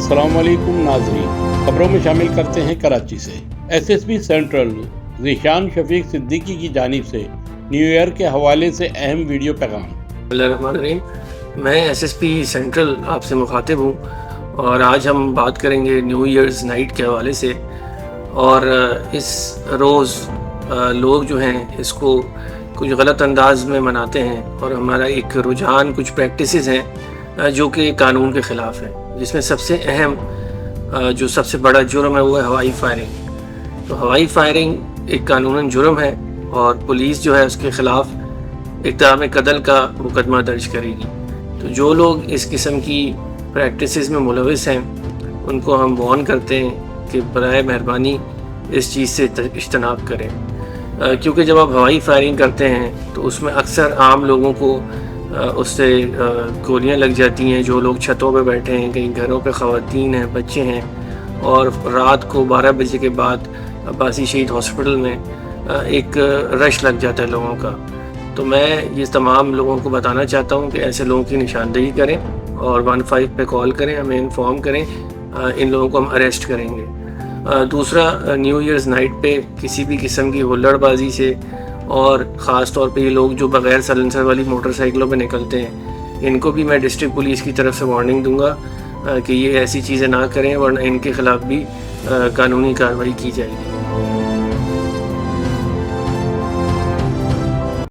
अस्सलाम वालेकुम नाज़रीन, खबरों में शामिल करते हैं कराची से। एसएसपी सेंट्रल ज़ीशान शफीक सिद्दीकी की जानिब से न्यू ईयर के हवाले से अहम वीडियो पैगाम। बिस्मिल्लाहिर्रहमानिर्रहीम। मैं एसएसपी सेंट्रल आपसे मुखातिब हूँ और आज हम बात करेंगे न्यू ईयर्स नाइट के हवाले से। और इस रोज़ लोग जो हैं इसको कुछ गलत अंदाज में मनाते हैं और हमारा एक रुझान कुछ प्रैक्टिसेस हैं जो कि कानून के ख़िलाफ़ है, जिसमें सबसे अहम जो सबसे बड़ा जुर्म है वो है हवाई फायरिंग। तो हवाई फायरिंग एक कानूनन जुर्म है और पुलिस जो है उसके ख़िलाफ़ इक़दाम कत्ल का मुकदमा दर्ज करेगी। तो जो लोग इस किस्म की प्रैक्टिसेस में मुलविस हैं उनको हम वार्न करते हैं कि बराए मेहरबानी इस चीज़ से इज्तनाब करें, क्योंकि जब आप हवाई फायरिंग करते हैं तो उसमें अक्सर आम लोगों को उससे गोलियां लग जाती हैं। जो लोग छतों पे बैठे हैं, कहीं घरों पे ख़वातीन हैं, बच्चे हैं, और रात को 12 बजे के बाद अब्बासी शहीद हॉस्पिटल में एक रश लग जाता है लोगों का। तो मैं ये तमाम लोगों को बताना चाहता हूँ कि ऐसे लोगों की निशानदेही करें और 15 पे कॉल करें, हमें इन्फॉर्म करें, इन लोगों को हम अरेस्ट करेंगे। दूसरा, न्यू ईयर्स नाइट पे किसी भी किस्म की हुल्लड़बाजी से, और ख़ास तौर पे ये लोग जो बग़ैर साइलेंसर वाली मोटरसाइकिलों पे निकलते हैं, इनको भी मैं डिस्ट्रिक्ट पुलिस की तरफ से वार्निंग दूंगा कि ये ऐसी चीज़ें ना करें, वरना इनके ख़िलाफ़ भी कानूनी कार्रवाई की जाएगी।